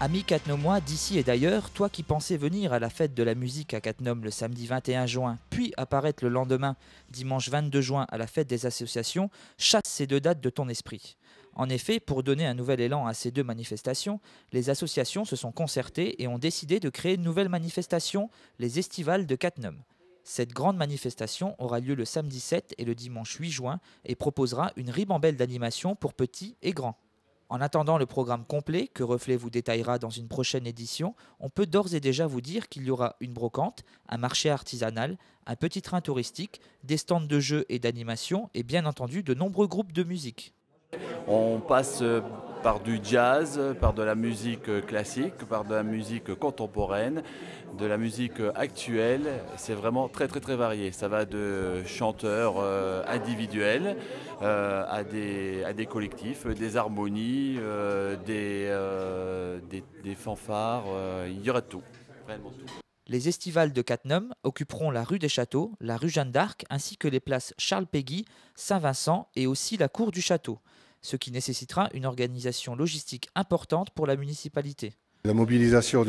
Amis catnomois d'ici et d'ailleurs, toi qui pensais venir à la fête de la musique à Cattenom le samedi 21 juin, puis apparaître le lendemain, dimanche 22 juin, à la fête des associations, chasse ces deux dates de ton esprit. En effet, pour donner un nouvel élan à ces deux manifestations, les associations se sont concertées et ont décidé de créer une nouvelle manifestation, les Estivales de Cattenom. Cette grande manifestation aura lieu le samedi 7 et le dimanche 8 juin et proposera une ribambelle d'animations pour petits et grands. En attendant le programme complet, que Reflet vous détaillera dans une prochaine édition, on peut d'ores et déjà vous dire qu'il y aura une brocante, un marché artisanal, un petit train touristique, des stands de jeux et d'animation et bien entendu de nombreux groupes de musique. On passe par du jazz, par de la musique classique, par de la musique contemporaine, de la musique actuelle. C'est vraiment très très très varié. Ça va de chanteurs individuels à des collectifs, des harmonies, des fanfares. Il y aura de tout, réellement tout. Les Estivales de Cattenom occuperont la rue des Châteaux, la rue Jeanne d'Arc ainsi que les places Charles Péguy, Saint-Vincent et aussi la cour du château, ce qui nécessitera une organisation logistique importante pour la municipalité. La mobilisation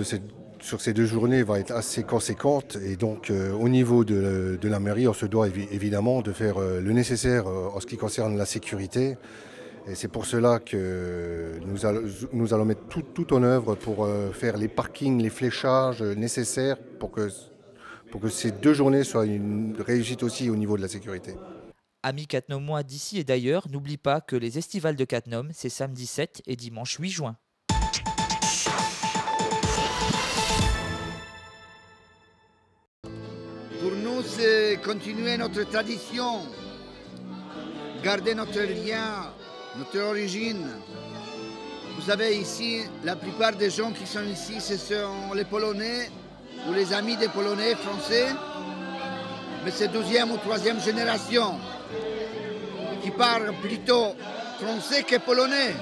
sur ces deux journées va être assez conséquente et donc au niveau de la mairie, on se doit évidemment de faire le nécessaire en ce qui concerne la sécurité. Et c'est pour cela que nous allons mettre tout en œuvre pour faire les parkings, les fléchages nécessaires pour que ces deux journées soient une réussite aussi au niveau de la sécurité. Amis catnomois d'ici et d'ailleurs, n'oublie pas que les Estivales de Cattenom, c'est samedi 7 et dimanche 8 juin. Pour nous, c'est continuer notre tradition, garder notre lien, notre origine. Vous savez, ici, la plupart des gens qui sont ici, ce sont les Polonais ou les amis des Polonais français, mais c'est deuxième ou troisième génération qui parlent plutôt français que polonais.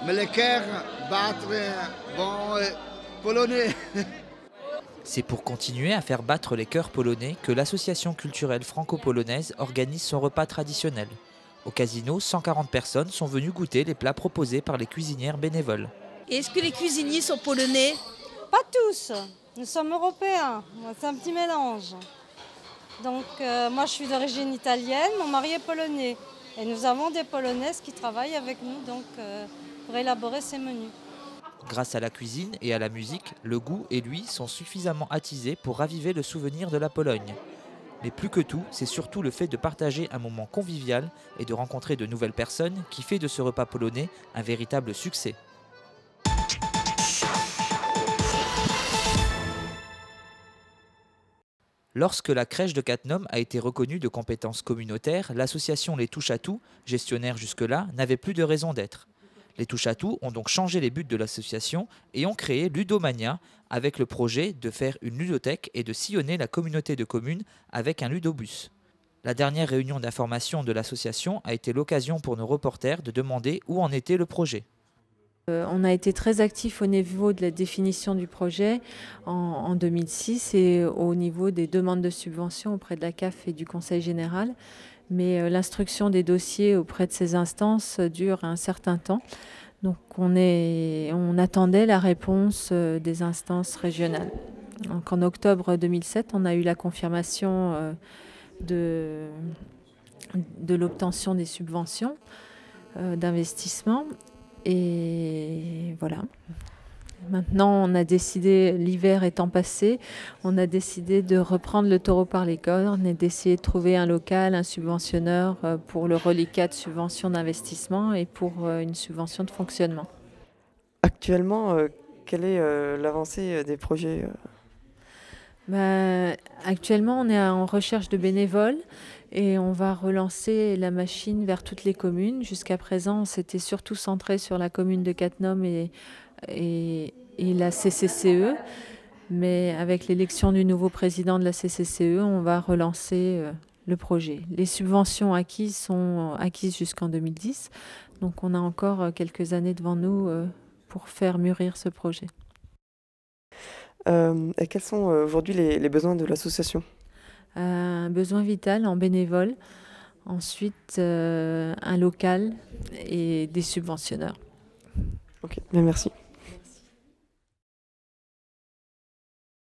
Mais le cœur battre, polonais. C'est pour continuer à faire battre les cœurs polonais que l'association culturelle franco-polonaise organise son repas traditionnel. Au casino, 140 personnes sont venues goûter les plats proposés par les cuisinières bénévoles. Est-ce que les cuisiniers sont polonais? Pas tous, nous sommes européens, c'est un petit mélange. Donc moi je suis d'origine italienne, mon mari est polonais. Et nous avons des polonaises qui travaillent avec nous donc, pour élaborer ces menus. Grâce à la cuisine et à la musique, le goût et l'ouïe sont suffisamment attisés pour raviver le souvenir de la Pologne. Mais plus que tout, c'est surtout le fait de partager un moment convivial et de rencontrer de nouvelles personnes qui fait de ce repas polonais un véritable succès. Lorsque la crèche de Cattenom a été reconnue de compétences communautaires, l'association Les Touches à Tout, gestionnaire jusque-là, n'avait plus de raison d'être. Les Touches à Tout ont donc changé les buts de l'association et ont créé Ludomania avec le projet de faire une ludothèque et de sillonner la communauté de communes avec un ludobus. La dernière réunion d'information de l'association a été l'occasion pour nos reporters de demander où en était le projet. On a été très actifs au niveau de la définition du projet en 2006 et au niveau des demandes de subventions auprès de la CAF et du Conseil général. Mais l'instruction des dossiers auprès de ces instances dure un certain temps. Donc on attendait la réponse des instances régionales. Donc en octobre 2007, on a eu la confirmation de l'obtention des subventions d'investissement. Et voilà. Maintenant, on a décidé, l'hiver étant passé, on a décidé de reprendre le taureau par les cornes et d'essayer de trouver un local, un subventionneur pour le reliquat de subvention d'investissement et pour une subvention de fonctionnement. Actuellement, quelle est l'avancée des projets Actuellement, on est en recherche de bénévoles et on va relancer la machine vers toutes les communes. Jusqu'à présent, on s'était surtout centré sur la commune de Cattenom et la CCCE. Mais avec l'élection du nouveau président de la CCCE, on va relancer le projet. Les subventions acquises sont acquises jusqu'en 2010. Donc on a encore quelques années devant nous pour faire mûrir ce projet. Et quels sont aujourd'hui les besoins de l'association ? Un besoin vital en bénévoles, ensuite un local et des subventionneurs. Ok, bien merci.